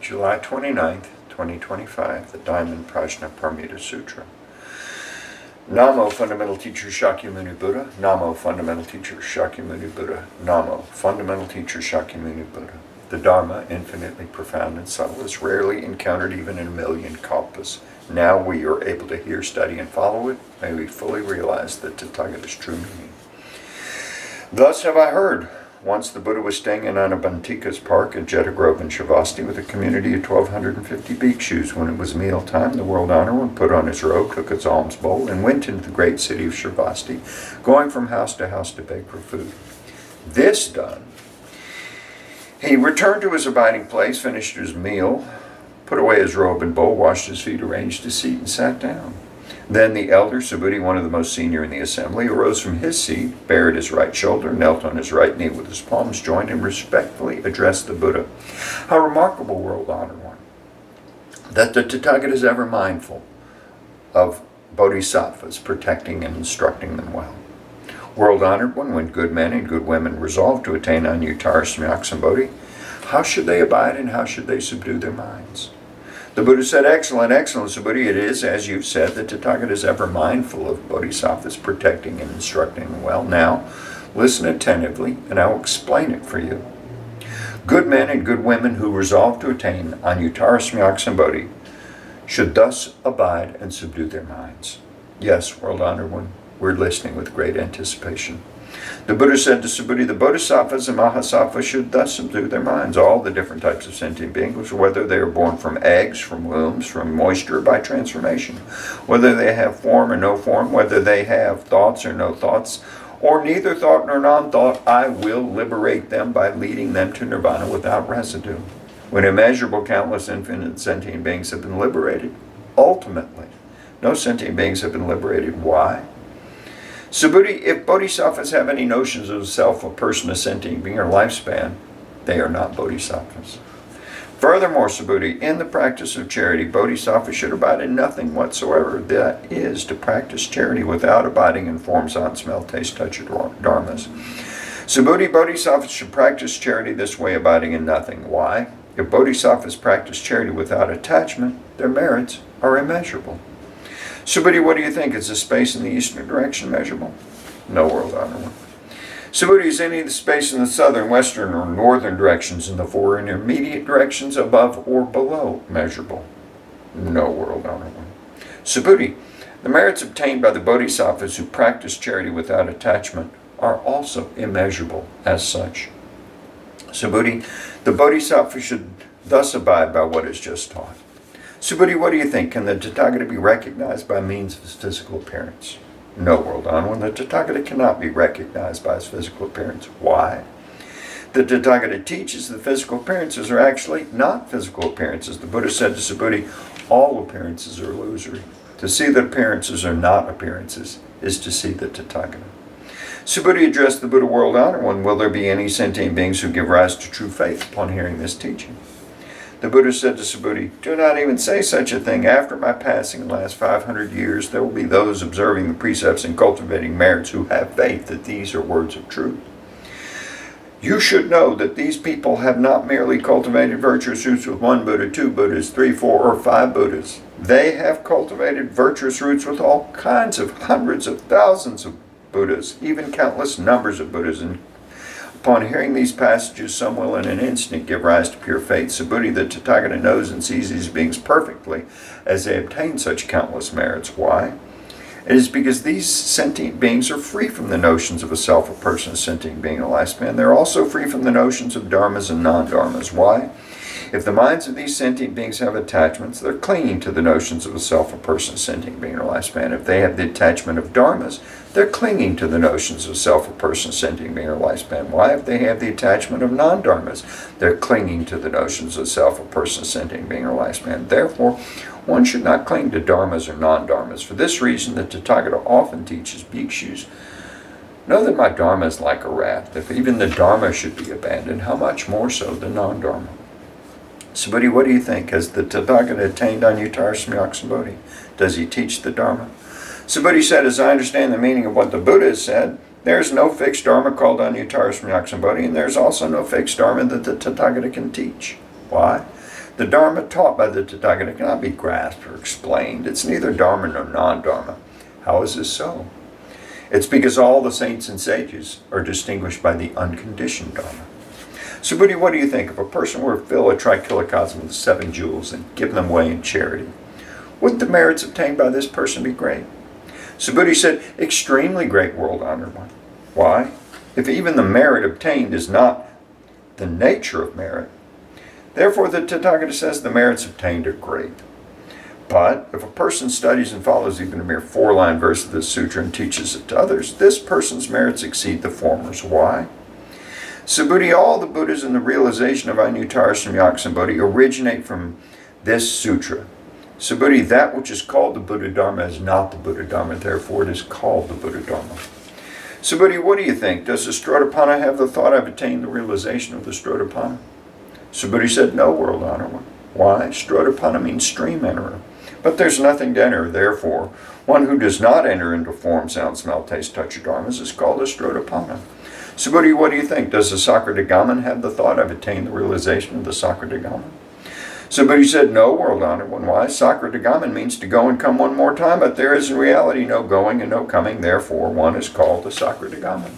July 29th, 2025, the Diamond Sutra. Namo, Fundamental Teacher Shakyamuni Buddha. Namo, Fundamental Teacher Shakyamuni Buddha. Namo, Fundamental Teacher Shakyamuni Buddha. The Dharma, infinitely profound and subtle, is rarely encountered even in a million kalpas. Now we are able to hear, study, and follow it. May we fully realize the Tathagata's true meaning. Thus have I heard. Once the Buddha was staying in Anabantikas Park at Jeta Grove in Shavasti with a community of 1,250 bhikshus. When it was mealtime, the world honor one put on his robe, took his alms bowl, and went into the great city of Shavasti, going from house to beg for food. This done, he returned to his abiding place, finished his meal, put away his robe and bowl, washed his feet, arranged his seat, and sat down. Then the elder, Subhuti, one of the most senior in the assembly, arose from his seat, bared his right shoulder, knelt on his right knee with his palms joined, and respectfully addressed the Buddha. How remarkable, world honor one, that the Tathagata is ever mindful of Bodhisattvas, protecting and instructing them well. World honored one, when good men and good women resolve to attain Anuttara Samyak Sambodhi, how should they abide and how should they subdue their minds? The Buddha said, excellent, Subhuti, it is, as you've said, the Tathagata is ever mindful of Bodhisattvas, protecting and instructing them well. Now, listen attentively, and I will explain it for you. Good men and good women who resolve to attain Anuttara Samyak Sambodhi should thus abide and subdue their minds. Yes, world honored one, we're listening with great anticipation. The Buddha said to Subhuti, the Bodhisattvas and Mahasattvas should thus subdue their minds. All the different types of sentient beings, whether they are born from eggs, from wombs, from moisture, by transformation, whether they have form or no form, whether they have thoughts or no thoughts, or neither thought nor non-thought, I will liberate them by leading them to nirvana without residue. When immeasurable, countless, infinite sentient beings have been liberated, ultimately, no sentient beings have been liberated. Why? Subhuti, if bodhisattvas have any notions of self, a person, a sentient being, or lifespan, they are not bodhisattvas. Furthermore, Subhuti, in the practice of charity, bodhisattvas should abide in nothing whatsoever. That is, to practice charity without abiding in form, sound, smell, taste, touch, or dharmas. Subhuti, bodhisattvas should practice charity this way, abiding in nothing. Why? If bodhisattvas practice charity without attachment, their merits are immeasurable. Subhuti, what do you think? Is the space in the eastern direction measurable? No, world honor one. Subhuti, is any of the space in the southern, western, or northern directions in the four intermediate directions above or below measurable? No, world honor one. Subhuti, the merits obtained by the bodhisattvas who practice charity without attachment are also immeasurable as such. Subhuti, the bodhisattva should thus abide by what is just taught. Subhuti, what do you think? Can the Tathagata be recognized by means of his physical appearance? No, world honor one. The Tathagata cannot be recognized by his physical appearance. Why? The Tathagata teaches that physical appearances are actually not physical appearances. The Buddha said to Subhuti, all appearances are illusory. To see that appearances are not appearances is to see the Tathagata. Subhuti addressed the Buddha, world honor one, will there be any sentient beings who give rise to true faith upon hearing this teaching? The Buddha said to Subhuti, do not even say such a thing. After my passing in the last 500 years, there will be those observing the precepts and cultivating merits who have faith that these are words of truth. You should know that these people have not merely cultivated virtuous roots with one Buddha, two Buddhas, 3, 4, or 5 Buddhas. They have cultivated virtuous roots with all kinds of hundreds of thousands of Buddhas, even countless numbers of Buddhas. And upon hearing these passages, some will in an instant give rise to pure faith. Subhuti, the Tathagata knows and sees these beings perfectly as they obtain such countless merits. Why? It is because these sentient beings are free from the notions of a self, a person, a sentient being, a lifespan. They're also free from the notions of dharmas and non-dharmas. Why? If the minds of these sentient beings have attachments, they're clinging to the notions of a self, a person, a sentient being, or lifespan. If they have the attachment of dharmas, they're clinging to the notions of self, a person, a sentient being, or lifespan. Why? If they have the attachment of non-dharmas, they're clinging to the notions of self, a person, a sentient being, or lifespan. Therefore, one should not cling to dharmas or non-dharmas. For this reason, the Tathagata often teaches bhikshus, know that my dharma is like a raft. If even the dharma should be abandoned, how much more so the non-dharma? Subhuti, what do you think? Has the Tathagata attained Anuttara Samyak Sambodhi? Does he teach the Dharma? Subhuti said, as I understand the meaning of what the Buddha has said, there is no fixed Dharma called Anuttara Samyak Sambodhi, and there's also no fixed Dharma that the Tathagata can teach. Why? The Dharma taught by the Tathagata cannot be grasped or explained. It's neither Dharma nor non-Dharma. How is this so? It's because all the saints and sages are distinguished by the unconditioned Dharma. So, Buddha, what do you think? If a person were to fill a trikilakasam with 7 jewels and give them away in charity, wouldn't the merits obtained by this person be great? So Buddha said, extremely great, world-honored one. Why? If even the merit obtained is not the nature of merit, therefore the Tathagata says the merits obtained are great. But if a person studies and follows even a mere 4-line verse of this sutra and teaches it to others, this person's merits exceed the former's. Why? Subhuti, all the Buddhas in the realization of Anuttara Samyak originate from this sutra. Subhuti, that which is called the Buddha Dharma is not the Buddha Dharma, therefore it is called the Buddha Dharma. Subhuti, what do you think? Does the Strotapanna have the thought, I've attained the realization of the Strotapanna? Subhuti said, no, world-honored one. Why? Strotapanna means stream enterer. But there's nothing to enter, therefore, one who does not enter into form, sound, smell, taste, touch, or dharmas is called a Strotapanna. Subhuti, what do you think? Does the Sakradagaman have the thought, I've attained the realization of the Sakradagaman? Subhuti said, no, world-honored one. Why? Sakradagaman means to go and come one more time, but there is in reality no going and no coming, therefore one is called a Sakradagaman.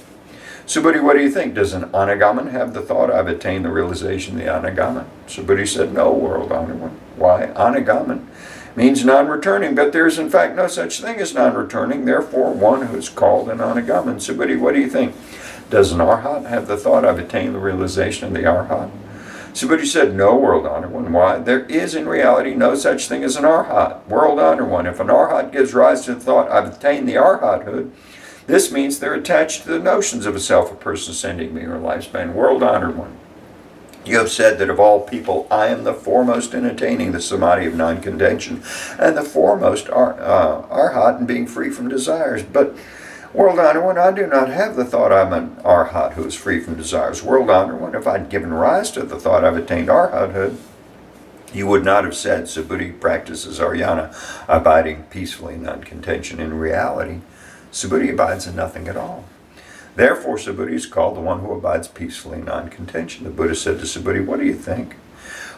Subhuti, what do you think? Does an Anagaman have the thought, I've attained the realization of the Anagaman? Subhuti said, no, world-honored one. Why? Anagaman means non-returning, but there is in fact no such thing as non-returning, therefore one who is called an Anagaman. Subhuti, what do you think? Does an Arhat have the thought, I've attained the realization of the Arhat? Subhuti said, no, world-honored one. Why? There is in reality no such thing as an Arhat. World-honored one. If an Arhat gives rise to the thought, I've attained the Arhathood, this means they're attached to the notions of a self, a person, sending me, or lifespan. World-honored one. You have said that of all people, I am the foremost in attaining the samadhi of non-contention, and the foremost Arhat in being free from desires. But world-honored one, I do not have the thought I'm an Arhat who is free from desires. World-honored one, if I'd given rise to the thought I've attained Arhathood, you would not have said Subhuti practices Aryana, abiding peacefully in non-contention. In reality, Subhuti abides in nothing at all. Therefore, Subhuti is called the one who abides peacefully in non-contention. The Buddha said to Subhuti, what do you think?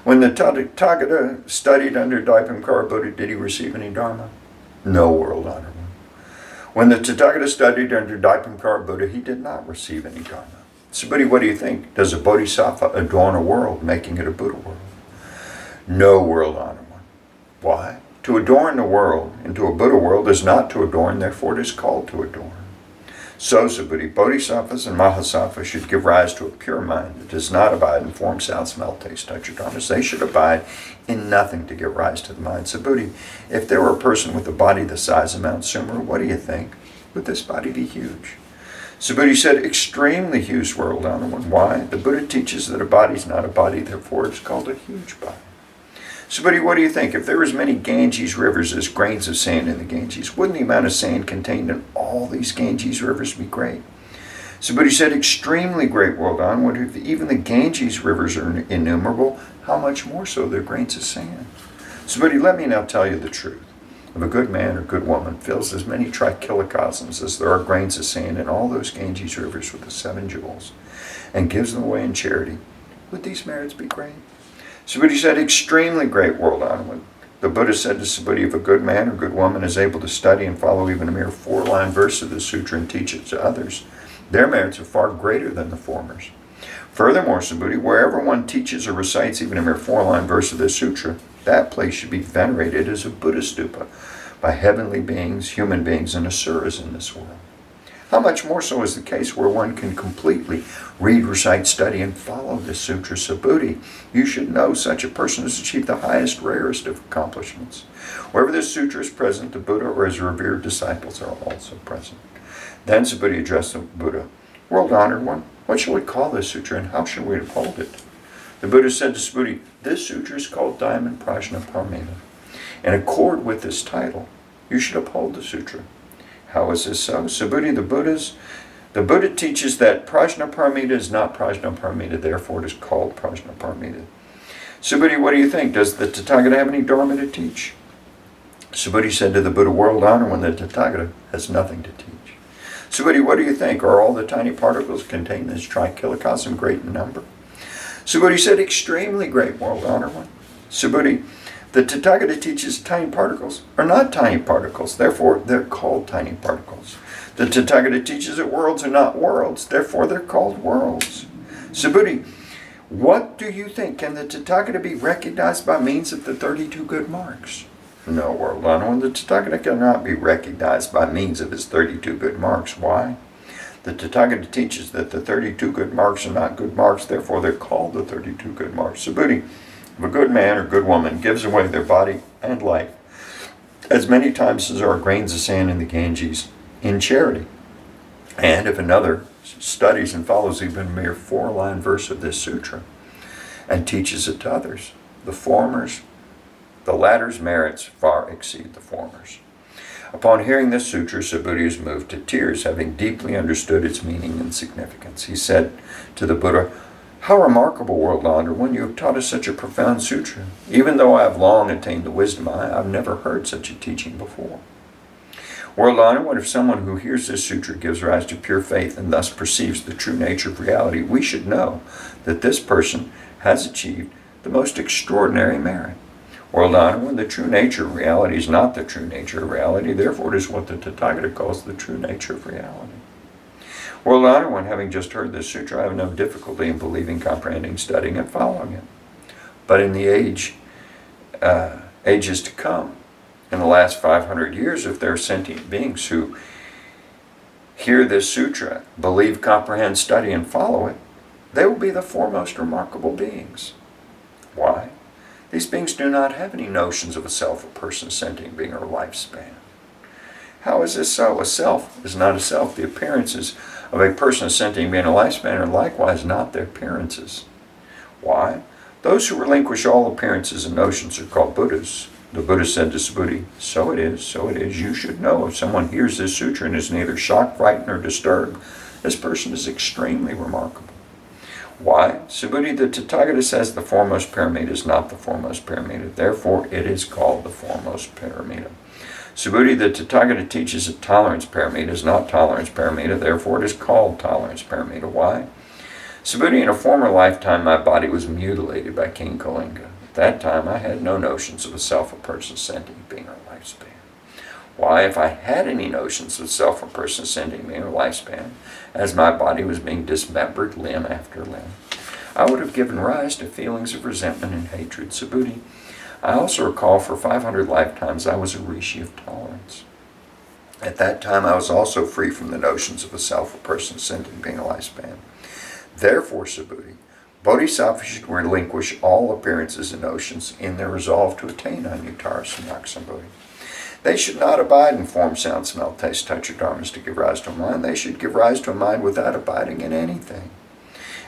When the Tathagata studied under Daipankara Buddha, did he receive any Dharma? No, world-honored one. When the Tathagata studied under Daipankara Buddha, he did not receive any Dharma. Subhuti, what do you think? Does a Bodhisattva adorn a world, making it a Buddha world? No, world-honored one. Why? To adorn the world into a Buddha world is not to adorn, therefore it is called to adorn. So, Subhuti, Bodhisattvas and Mahasattvas should give rise to a pure mind that does not abide in form, sound, smell, taste, touch, or dharmas. They should abide in nothing to give rise to the mind. Subhuti, if there were a person with a body the size of Mount Sumeru, what do you think? Would this body be huge? Subhuti said, extremely huge, world-honored one. Why? The Buddha teaches that a body is not a body, therefore it's called a huge body. Subhuti, what do you think? If there were as many Ganges rivers as grains of sand in the Ganges, wouldn't the amount of sand contained in all these Ganges rivers be great? Subhuti said, extremely great, world-honored one. If even the Ganges rivers are innumerable, how much more so their grains of sand? Subhuti, let me now tell you the truth. If a good man or good woman fills as many trikilakasams as there are grains of sand in all those Ganges rivers with the 7 jewels, and gives them away in charity, would these merits be great? Subhuti said, extremely great, world-honored one. The Buddha said to Subhuti, if a good man or good woman is able to study and follow even a mere 4-line verse of the sutra and teach it to others, their merits are far greater than the former's. Furthermore, Subhuti, wherever one teaches or recites even a mere 4-line verse of the sutra, that place should be venerated as a Buddha stupa by heavenly beings, human beings, and asuras in this world. How much more so is the case where one can completely read, recite, study, and follow this sutra? Subhuti, you should know such a person has achieved the highest, rarest of accomplishments. Wherever this sutra is present, the Buddha or his revered disciples are also present. Then Subhuti addressed the Buddha, world-honored one, what shall we call this sutra and how shall we uphold it? The Buddha said to Subhuti, this sutra is called Diamond Sutra. In accord with this title, you should uphold the sutra. How is this so? Subhuti, the Buddha teaches that Prajnaparamita is not Prajnaparamita, therefore it is called Prajnaparamita. Subhuti, what do you think? Does the Tathagata have any Dharma to teach? Subhuti said to the Buddha, world-honored one, the Tathagata has nothing to teach. Subhuti, what do you think? Are all the tiny particles contained in this trikilakasam great in number? Subhuti said, extremely great, world-honored one. Subhuti, the Tathagata teaches tiny particles are not tiny particles, therefore they're called tiny particles. The Tathagata teaches that worlds are not worlds, therefore they're called worlds. Subhuti, what do you think? Can the Tathagata be recognized by means of the 32 good marks? No, World Honorable, the Tathagata cannot be recognized by means of his 32 good marks. Why? The Tathagata teaches that the 32 good marks are not good marks, therefore they're called the 32 good marks. Subhuti, if a good man or good woman gives away their body and life as many times as there are grains of sand in the Ganges in charity, and if another studies and follows even a mere 4-line verse of this sutra and teaches it to others, the latter's merits far exceed the former's. Upon hearing this sutra, Subhuti is moved to tears, having deeply understood its meaning and significance. He said to the Buddha, "How remarkable, World Elder, when you have taught us such a profound sutra. Even though I have long attained the wisdom, I have never heard such a teaching before." World Elder, what if someone who hears this sutra gives rise to pure faith and thus perceives the true nature of reality? We should know that this person has achieved the most extraordinary merit. World Elder, when the true nature of reality is not the true nature of reality, therefore it is what the Tathagata calls the true nature of reality. World Elder, when having just heard this sutra, I have no difficulty in believing, comprehending, studying, and following it. But in the ages to come, in the last 500 years, if there are sentient beings who hear this sutra, believe, comprehend, study, and follow it, they will be the foremost remarkable beings. Why? These beings do not have any notions of a self, a person, sentient being, or lifespan. How is this so? A self is not a self. The appearances of a person, a sentient being, a lifespan are likewise not their appearances. Why? Those who relinquish all appearances and notions are called Buddhas. The Buddha said to Subhuti, so it is, so it is. You should know if someone hears this sutra and is neither shocked, frightened, or disturbed, this person is extremely remarkable. Why? Subhuti, the Tathagata says the foremost paramita is not the foremost paramita. Therefore, it is called the foremost paramita. Subhuti, the Tathagata teaches that tolerance paramita is not tolerance paramita. Therefore, it is called tolerance paramita. Why? Subhuti, in a former lifetime, my body was mutilated by King Kalinga. At that time, I had no notions of a self, a person, sentient being, or lifespan. Why, if I had any notions of self, a person, sentient being, or lifespan, as my body was being dismembered limb after limb, I would have given rise to feelings of resentment and hatred. Subhuti, I also recall for 500 lifetimes I was a rishi of tolerance. At that time, I was also free from the notions of a self, a person, sentient being, or lifespan. Therefore, Subhuti, Bodhisattvas should relinquish all appearances and notions in their resolve to attain Anuttara Samyak. They should not abide in form, sound, smell, taste, touch, or dharmas to give rise to a mind. They should give rise to a mind without abiding in anything.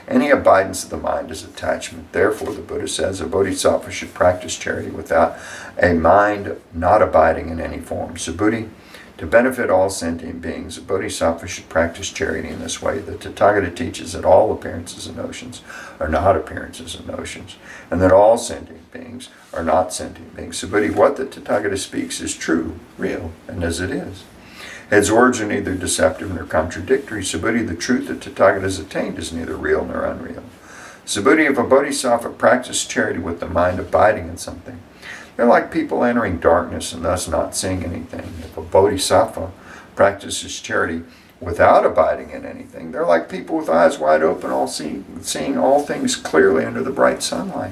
Any abidance of the mind is attachment. Therefore, the Buddha says a bodhisattva should practice charity without a mind not abiding in any form. Subhuti, to benefit all sentient beings, a bodhisattva should practice charity in this way. The Tathagata teaches that all appearances and notions are not appearances and notions, and that all sentient beings are not sentient beings. Subhuti, what the Tathagata speaks is true, real, and as it is. His words are neither deceptive nor contradictory. Subhuti, the truth that Tathagata has attained is neither real nor unreal. Subhuti, if a bodhisattva practices charity with the mind abiding in something, they're like people entering darkness and thus not seeing anything. If a bodhisattva practices charity without abiding in anything, they're like people with eyes wide open, all seeing all things clearly under the bright sunlight.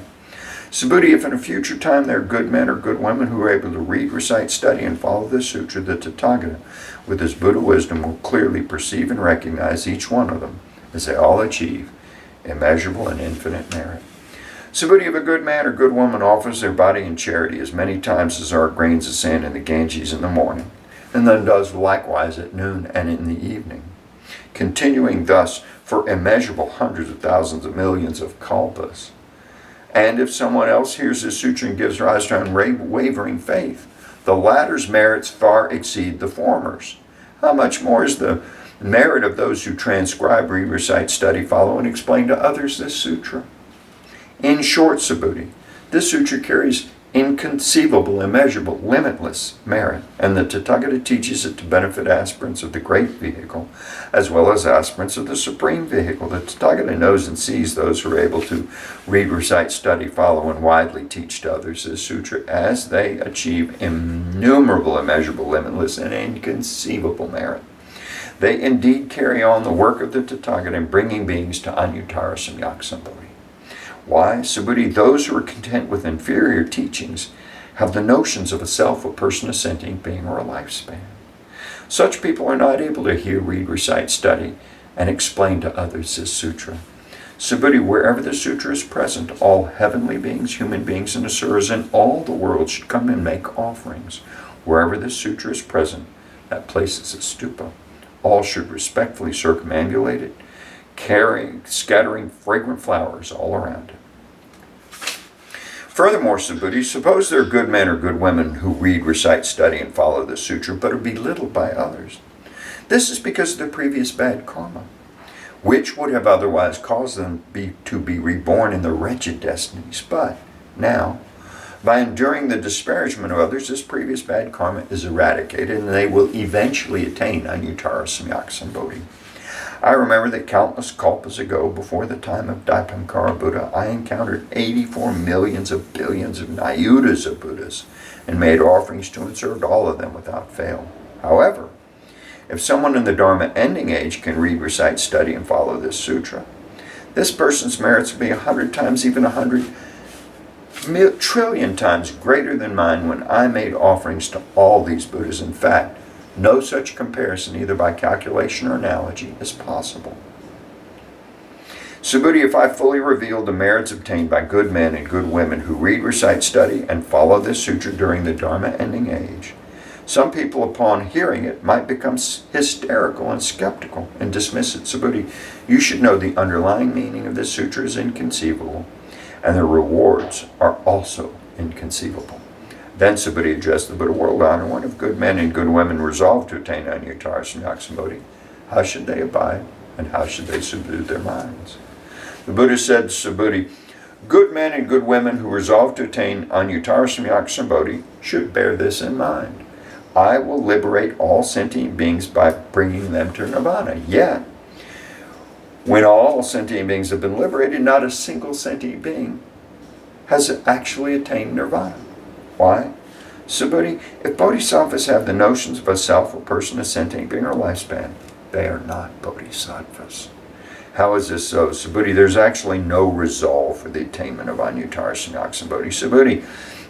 Subhuti, if in a future time there are good men or good women who are able to read, recite, study, and follow this sutra, the Tathagata, with his Buddha wisdom, will clearly perceive and recognize each one of them as they all achieve immeasurable and infinite merit. Subhuti, if a good man or good woman offers their body in charity as many times as there are grains of sand in the Ganges in the morning, and then does likewise at noon and in the evening, continuing thus for immeasurable hundreds of thousands of millions of kalpas, and if someone else hears this sutra and gives rise to unwavering faith, the latter's merits far exceed the former's. How much more is the merit of those who transcribe, read, recite, study, follow, and explain to others this sutra? In short, Subhuti, this sutra carries inconceivable, immeasurable, limitless merit, and the Tathagata teaches it to benefit aspirants of the great vehicle, as well as aspirants of the supreme vehicle. The Tathagata knows and sees those who are able to read, recite, study, follow, and widely teach to others this sutra as they achieve innumerable, immeasurable, limitless, and inconceivable merit. They indeed carry on the work of the Tathagata in bringing beings to Anuttara Samyak Sambodhi. Why? Subhuti, those who are content with inferior teachings have the notions of a self, a person, a sentient being, or a lifespan. Such people are not able to hear, read, recite, study, and explain to others this sutra. Subhuti, wherever the sutra is present, all heavenly beings, human beings, and asuras in all the world should come and make offerings. Wherever the sutra is present, that place is a stupa. All should respectfully circumambulate it, scattering fragrant flowers all around it. Furthermore, Subhuti, suppose there are good men or good women who read, recite, study, and follow the sutra, but are belittled by others. This is because of their previous bad karma, which would have otherwise caused them to be reborn in the wretched destinies. But now, by enduring the disparagement of others, this previous bad karma is eradicated, and they will eventually attain Anuttara Samyak Sambodhi. I remember that countless kalpas ago, before the time of Dipankara Buddha, I encountered 84 millions of billions of nayutas of Buddhas and made offerings to and served all of them without fail. However, if someone in the Dharma ending age can read, recite, study, and follow this sutra, this person's merits will be 100 times, even 100 trillion times greater than mine when I made offerings to all these Buddhas. In fact, no such comparison, either by calculation or analogy, is possible. Subhuti, if I fully revealed the merits obtained by good men and good women who read, recite, study, and follow this sutra during the Dharma ending age, some people upon hearing it might become hysterical and skeptical and dismiss it. Subhuti, you should know the underlying meaning of this sutra is inconceivable, and the rewards are also inconceivable. Then Subhuti addressed the Buddha world honor one. If good men and good women resolve to attain Anuttara Samyak Sambodhi, how should they abide and how should they subdue their minds? The Buddha said to Subhuti, good men and good women who resolve to attain Anuttara Samyak Sambodhi should bear this in mind. I will liberate all sentient beings by bringing them to nirvana. Yet, when all sentient beings have been liberated, not a single sentient being has actually attained nirvana. Why? Subhuti, if bodhisattvas have the notions of a self, a person, a sentient being, or lifespan, they are not bodhisattvas. How is this so? Subhuti, there's actually no resolve for the attainment of Anuttara Samyak Sambodhi. Subhuti,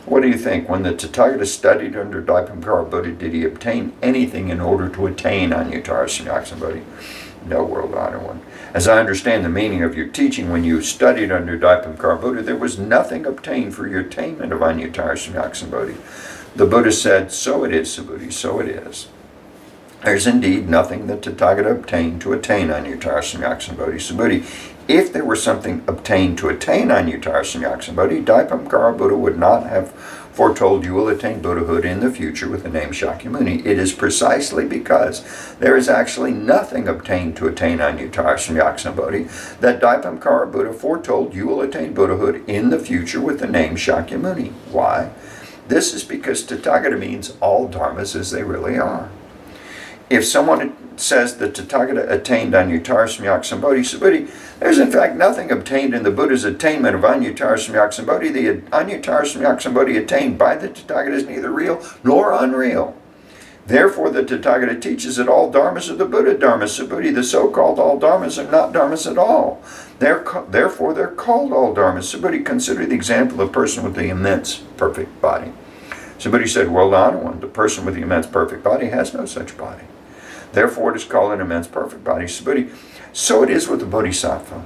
what do you think? When the Tathagata studied under Dipankara Buddha, did he obtain anything in order to attain Anuttara Samyak Sambodhi? No, world honor one. As I understand the meaning of your teaching, when you studied under Dipankara Buddha, there was nothing obtained for your attainment of Anuttara Samyak Sambodhi. The Buddha said, so it is, Subhuti, so it is. There's indeed nothing that Tathagata obtained to attain Anuttara Samyak Sambodhi. Subhuti, if there were something obtained to attain Anuttara Samyak Sambodhi, Dipankara Buddha would not have foretold you will attain Buddhahood in the future with the name Shakyamuni. It is precisely because there is actually nothing obtained to attain Anuttara Samyak Sambodhi that Dipankara Buddha foretold you will attain Buddhahood in the future with the name Shakyamuni. Why? This is because Tathagata means all dharmas as they really are. If someone says that Tathagata attained Anuttara Samyak Sambodhi, Subhuti, there's in fact nothing obtained in the Buddha's attainment of Anuttara Samyak Sambodhi. The Anuttara Samyak Sambodhi attained by the Tathagata is neither real nor unreal. Therefore, the Tathagata teaches that all dharmas are the Buddha dharmas. Subhuti, the so-called all dharmas are not dharmas at all. Therefore, they're called all dharmas. Subhuti, consider the example of a person with the immense perfect body. Subhuti said, well, the person with the immense perfect body has no such body. Therefore, it is called an immense perfect body. Subhuti, so it is with the Bodhisattva.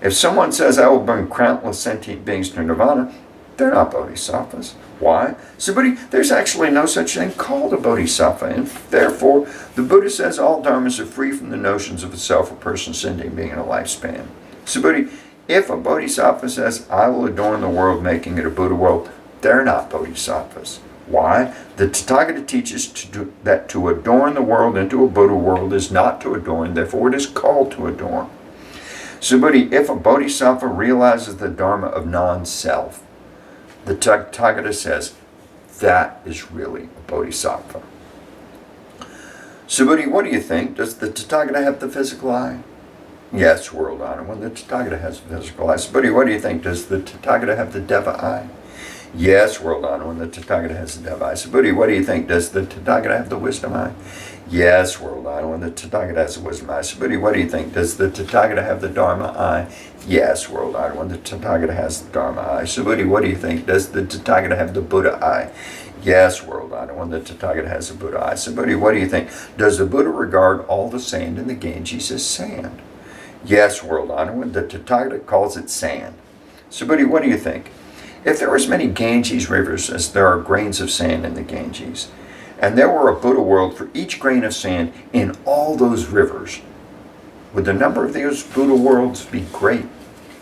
If someone says, I will bring countless sentient beings to nirvana, they're not bodhisattvas. Why? Subhuti, there's actually no such thing called a bodhisattva, and therefore, the Buddha says all dharmas are free from the notions of a self, a person, sentient being, and a lifespan. Subhuti, if a bodhisattva says, I will adorn the world, making it a Buddha world, they're not bodhisattvas. Why? The Tathagata teaches that to adorn the world into a Buddha world is not to adorn, therefore it is called to adorn. Subhuti, if a bodhisattva realizes the dharma of non-self, The Tathagata says, that is really a Bodhisattva. Subhuti, what do you think? Does the Tathagata have the physical eye? Yes, world honor, when the Tathagata has the physical eye. Subhuti, what do you think? Does the Tathagata have the Deva eye? Yes, world honor, when the Tathagata has the Deva eye. Subhuti, what do you think? Does the Tathagata have the wisdom eye? Yes, world honor, when the Tathagata has the wisdom eye. Subhuti, what do you think? Does the Tathagata have the Dharma eye? Yes, world honor, when the Tathagata has the Dharma eye. Subhuti, what do you think? Does the Tathagata have the Buddha eye? Yes, world honor, when the Tathagata has the Buddha eye. Subhuti, what do you think? Does the Buddha regard all the sand in the Ganges as sand? Yes, world honor, when the Tathagata calls it sand. Subhuti, what do you think? If there were as many Ganges rivers as there are grains of sand in the Ganges, and there were a Buddha world for each grain of sand in all those rivers, would the number of those Buddha worlds be great?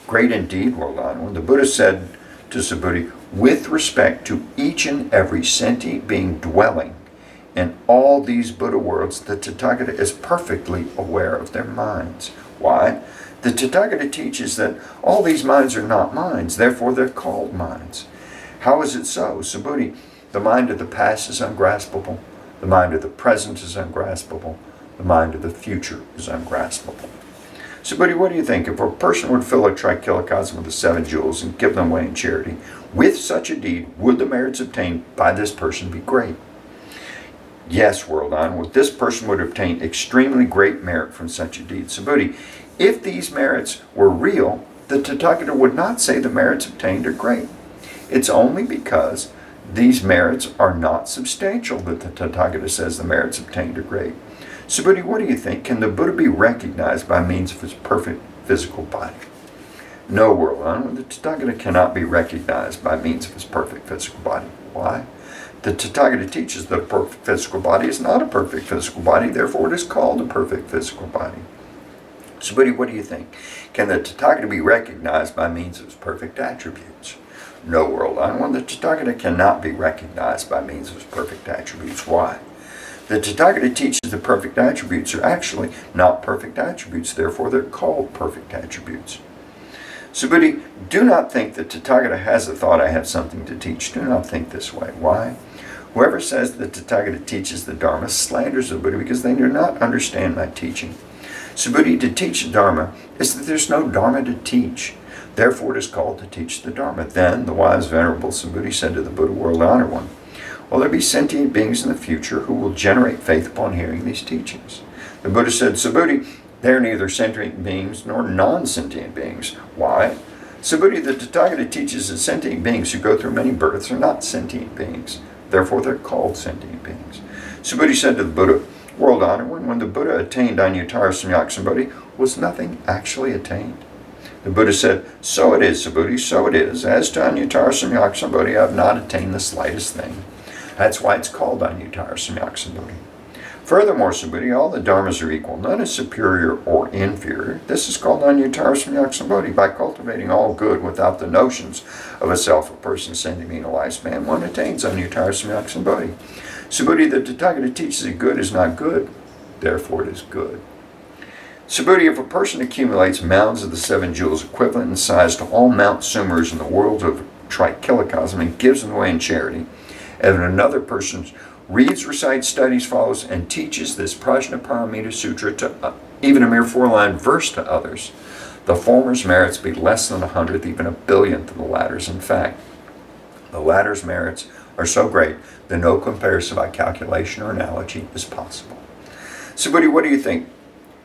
Great indeed, world honor. When the Buddha said to Subhuti, with respect to each and every sentient being dwelling in all these Buddha worlds, the Tathagata is perfectly aware of their minds. Why? The Tathagata teaches that all these minds are not minds, therefore they're called minds. How is it so? Subhuti, the mind of the past is ungraspable, the mind of the present is ungraspable, the mind of the future is ungraspable. Subhuti, what do you think? If a person would fill a trichilocosm with the 7 jewels and give them away in charity, with such a deed, would the merits obtained by this person be great? Yes, world honor, this person would obtain extremely great merit from such a deed. Subhuti, if these merits were real, the Tathagata would not say the merits obtained are great. It's only because these merits are not substantial that the Tathagata says the merits obtained are great. Subhuti, what do you think? Can the Buddha be recognized by means of his perfect physical body? No, world honor, the Tathagata cannot be recognized by means of his perfect physical body. Why? The Tathagata teaches that a perfect physical body is not a perfect physical body, therefore it is called a perfect physical body. Subhuti, what do you think? Can the Tathagata be recognized by means of his perfect attributes? No, world honor, the Tathagata cannot be recognized by means of his perfect attributes. Why? The Tathagata teaches the perfect attributes are actually not perfect attributes, therefore they're called perfect attributes. Subhuti, do not think that Tathagata has the thought I have something to teach. Do not think this way. Why? Whoever says that Tathagata teaches the Dharma slanders the Buddha because they do not understand my teaching. Subhuti, to teach the Dharma is that there's no Dharma to teach. Therefore it is called to teach the Dharma. Then the wise Venerable Subhuti said to the Buddha, world honor one, will there be sentient beings in the future who will generate faith upon hearing these teachings? The Buddha said, Subhuti, they are neither sentient beings nor non-sentient beings. Why? Subhuti, the Tathagata teaches that sentient beings who go through many births are not sentient beings. Therefore they're called sentient beings. Subhuti said to the Buddha, world honor one, when the Buddha attained Anuttara Samyak Sambodhi, was nothing actually attained? The Buddha said, so it is, Subhuti, so it is. As to Anuttara Samyak Sambodhi, I have not attained the slightest thing. That's why it's called Anuttara Samyak Sambodhi. Furthermore, Subhuti, all the dharmas are equal. None is superior or inferior. This is called Anuttara Samyak Sambodhi. By cultivating all good without the notions of a self, a person, sentient being, a lifespan, one attains Anuttara Samyak Sambodhi. Subhuti, the Tathagata teaches that good is not good, therefore it is good. Subhuti, if a person accumulates mounds of the 7 jewels equivalent in size to all Mount Sumers in the world of trichilocosm and gives them away in charity, and another person reads, recites, studies, follows, and teaches this Prajnaparamita Sutra to even a mere 4-line verse to others, the former's merits be less than 100th, even 1/1000th of the latter's. In fact, the latter's merits are so great that no comparison by calculation or analogy is possible. Subhuti, what do you think?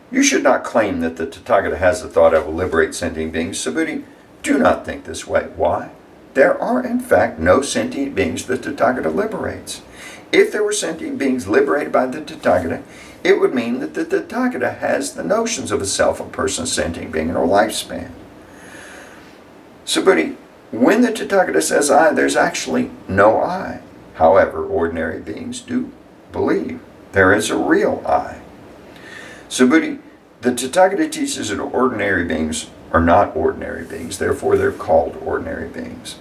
You should not claim that the Tathagata has the thought I will liberate sentient beings. Subhuti, do not think this way. Why? There are, in fact, no sentient beings the Tathagata liberates. If there were sentient beings liberated by the Tathagata, it would mean that the Tathagata has the notions of a self, a person, a sentient being, and a lifespan. Subhuti, when the Tathagata says I, there's actually no I. However, ordinary beings do believe there is a real I. Subhuti, the Tathagata teaches that ordinary beings are not ordinary beings, therefore they're called ordinary beings.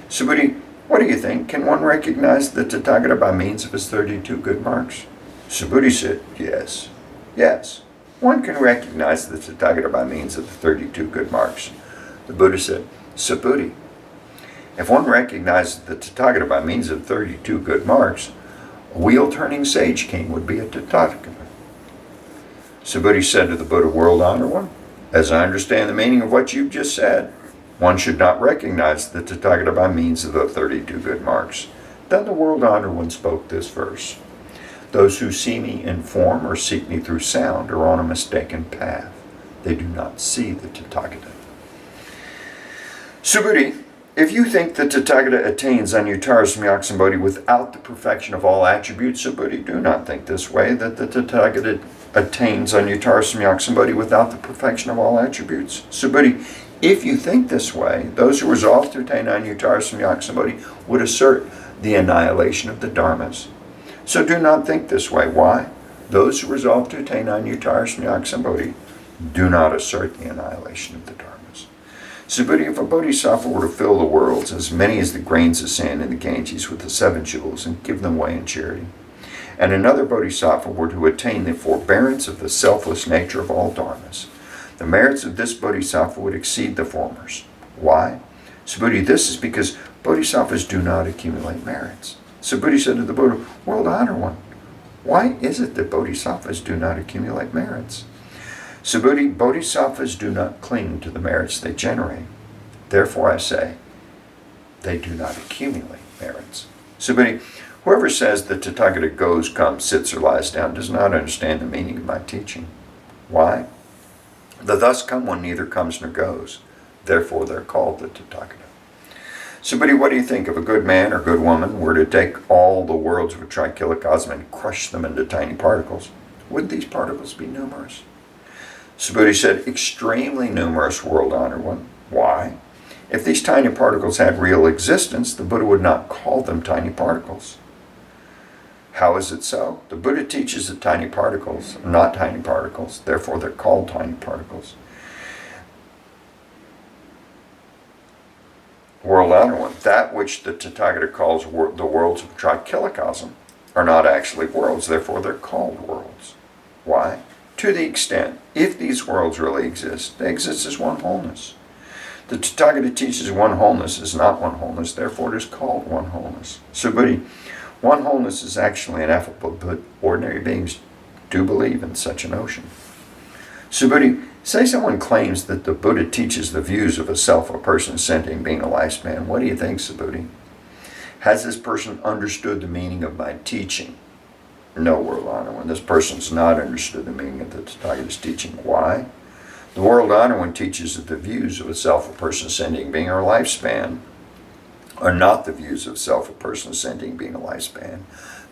Subhuti, what do you think? Can one recognize the Tathagata by means of his 32 good marks? Subhuti said, yes. Yes, one can recognize the Tathagata by means of the 32 good marks. The Buddha said, Subhuti, If one recognizes the Tathagata by means of 32 good marks, a wheel-turning sage king would be a Tathagata. Subhuti said to the Buddha, World Honored One, as I understand the meaning of what you've just said, one should not recognize the Tathagata by means of the 32 good marks. Then the World Honored One spoke this verse. Those who see me in form or seek me through sound are on a mistaken path. They do not see the Tathagata. Subhuti, if you think the Tathagata attains Anuttara Samyaksambodhi without the perfection of all attributes, Subhuti, do not think this way, that the Tathagata attains Anuttara Samyaksambodhi without the perfection of all attributes. Subhuti, if you think this way, those who resolve to attain Anuttara Samyaksambodhi would assert the annihilation of the dharmas. So do not think this way. Why? Those who resolve to attain Anuttara Samyaksambodhi do not assert the annihilation of the dharmas. Subhuti, if a bodhisattva were to fill the worlds, as many as the grains of sand in the Ganges, with the 7 jewels and give them away in charity, and another bodhisattva were to attain the forbearance of the selfless nature of all dharmas, the merits of this bodhisattva would exceed the former's. Why? Subhuti, this is because bodhisattvas do not accumulate merits. Subhuti said to the Buddha, World Honored One, why is it that bodhisattvas do not accumulate merits? Subhuti, bodhisattvas do not cling to the merits they generate. Therefore I say, they do not accumulate merits. Subhuti, whoever says the Tathagata goes, comes, sits, or lies down does not understand the meaning of my teaching. Why? The thus come one neither comes nor goes. Therefore they're called the Tathagata. Subhuti, what do you think if a good man or good woman were to take all the worlds of a trikilakosm and crush them into tiny particles? Would these particles be numerous? Subhuti said, extremely numerous, World Honored One. Why? If these tiny particles had real existence, the Buddha would not call them tiny particles. How is it so? The Buddha teaches that tiny particles are not tiny particles, therefore they're called tiny particles. World Honored One, that which the Tathagata calls the worlds of trikilakosm are not actually worlds, therefore they're called worlds. Why? To the extent, if these worlds really exist, they exist as one wholeness. The Tathagata teaches one wholeness is not one wholeness, therefore it is called one wholeness. Subhuti, one wholeness is actually ineffable, but ordinary beings do believe in such a notion. Subhuti, say someone claims that the Buddha teaches the views of a self, a person, sentient being, a lifespan. What do you think, Subhuti? Has this person understood the meaning of my teaching? No, World Honored One. This person's not understood the meaning of the Tathagata's teaching. Why? The World Honored One teaches that the views of a self, a person, sentient being, or a lifespan are not the views of self, a person, sentient being, a lifespan.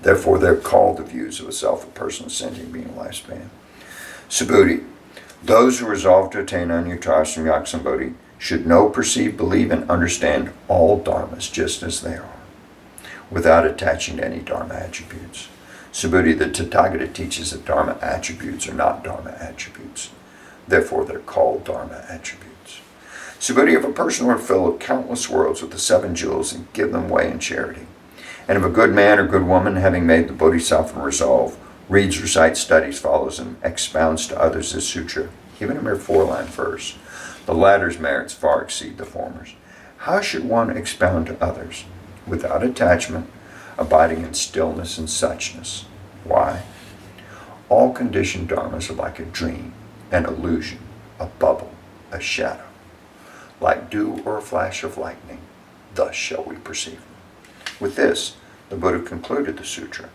Therefore, they're called the views of a self, a person, sentient being, a lifespan. Subhuti, those who resolve to attain Anuttara Samyaksambodhi should know, perceive, believe, and understand all dharmas just as they are, without attaching to any dharma attributes. Subhuti, the Tathagata teaches that dharma attributes are not dharma attributes. Therefore, they're called dharma attributes. Subhuti, if a person were to fill countless worlds with the 7 jewels and give them away in charity, and if a good man or good woman, having made the Bodhisattva resolve, reads, recites, studies, follows, and expounds to others this sutra, even a mere 4-line verse, the latter's merits far exceed the former's. How should one expound to others? Without attachment, abiding in stillness and suchness. Why? All conditioned dharmas are like a dream, an illusion, a bubble, a shadow. Like dew or a flash of lightning, thus shall we perceive them. With this, the Buddha concluded the sutra.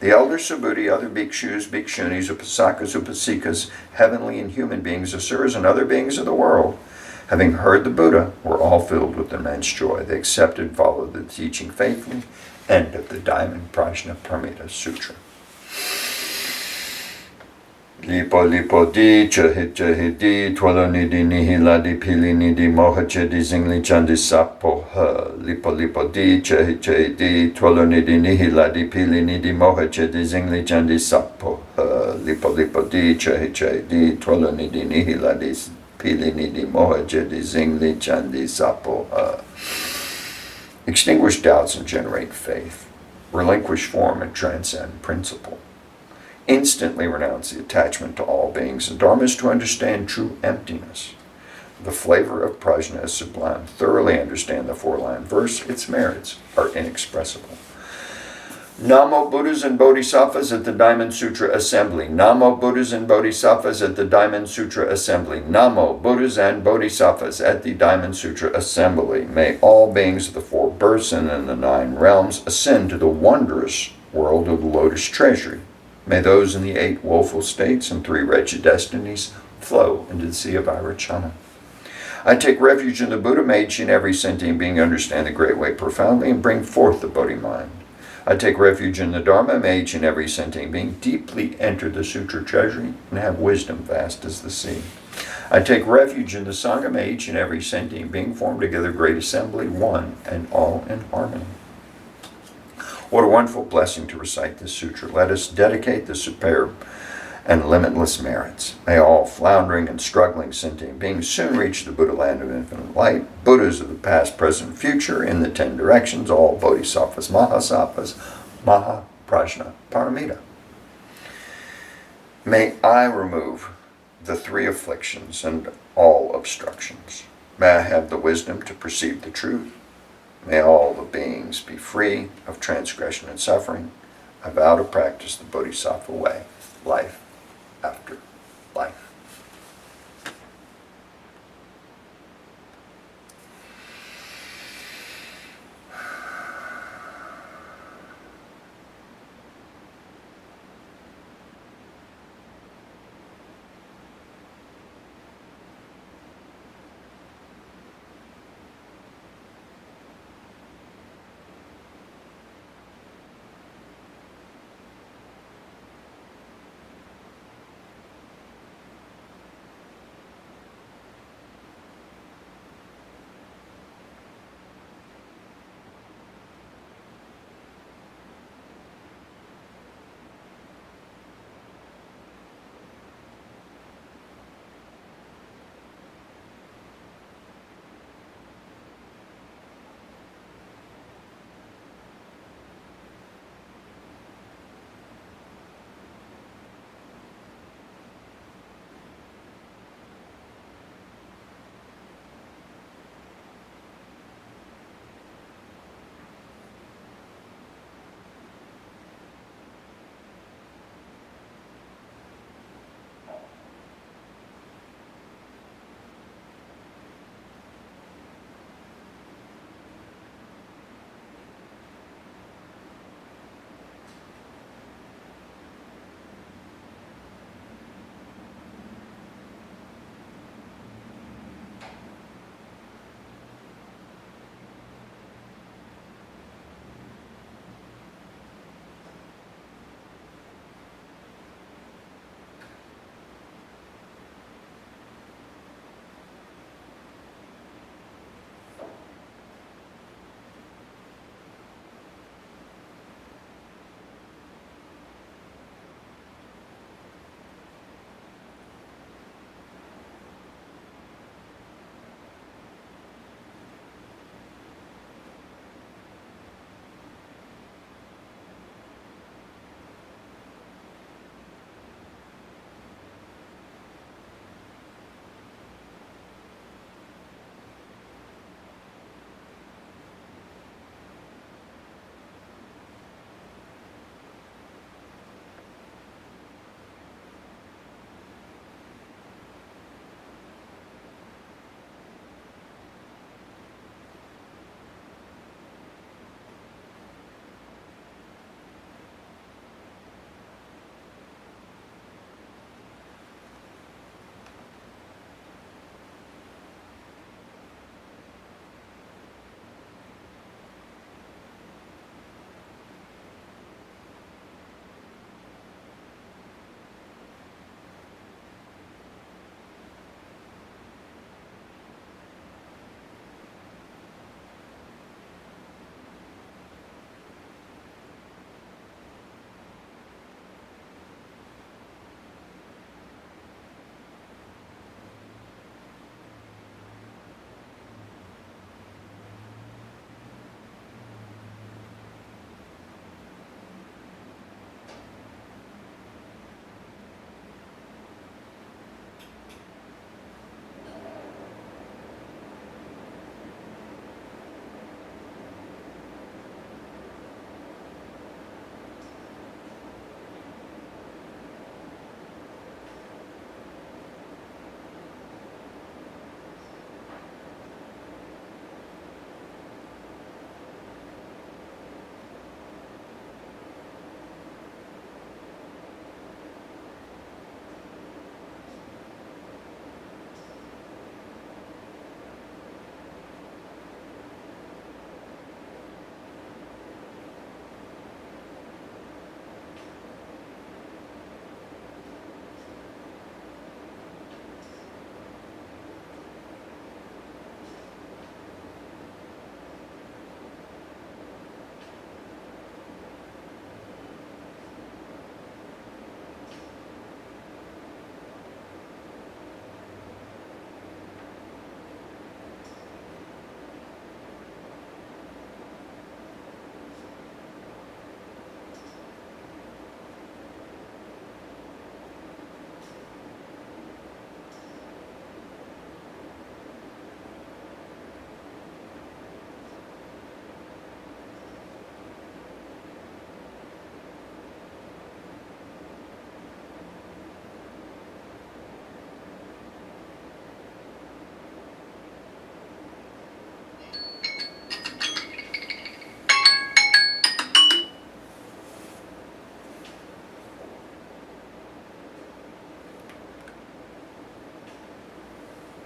The elder Subhuti, other bhikshus, bhikshunis, upasakas, upasikas, heavenly and human beings, asuras, and other beings of the world, having heard the Buddha, were all filled with immense joy. They accepted and followed the teaching faithfully. End of the Diamond Prajnaparamita Sutra. Lipo lipo di, chahit chahidi, twalo nidi nihila di pili nidi moha chedi zingli chandi sapo ha. Lipo lipo di, chahit chahidi, twalo nidi nihila di pili nidi moha chedi zingli chandi sapo ha. Lipo lipo di, chahit chahidi, twalo nidi nihila di pili nidi moha chedi zingli chandi sapo ha. Extinguish doubts and generate faith. Relinquish form and transcend principle. Instantly renounce the attachment to all beings and dharmas to understand true emptiness. The flavor of prajna is sublime. Thoroughly understand the four-line verse. Its merits are inexpressible. Namo Buddhas and Bodhisattvas at the Diamond Sutra Assembly. Namo Buddhas and Bodhisattvas at the Diamond Sutra Assembly. Namo Buddhas and Bodhisattvas at the Diamond Sutra Assembly. May all beings of the four births and in the 9 realms ascend to the wondrous world of the lotus treasury. May those in the 8 woeful states and 3 wretched destinies flow into the sea of Irachana. I take refuge in the Buddha. May each and every sentient being understand the great way profoundly and bring forth the Bodhi mind. I take refuge in the Dharma. May each and every sentient being deeply enter the Sutra treasury and have wisdom vast as the sea. I take refuge in the Sangha. May each and every sentient being form together great assembly, one and all in harmony. What a wonderful blessing to recite this sutra. Let us dedicate the superb and limitless merits. May all floundering and struggling sentient beings soon reach the Buddha land of infinite light. Buddhas of the past, present, future, in the 10 directions, all bodhisattvas, mahasattvas, maha, prajna, paramita. May I remove the 3 afflictions and all obstructions. May I have the wisdom to perceive the truth. May all the beings be free of transgression and suffering. I vow to practice the Bodhisattva way, life after life.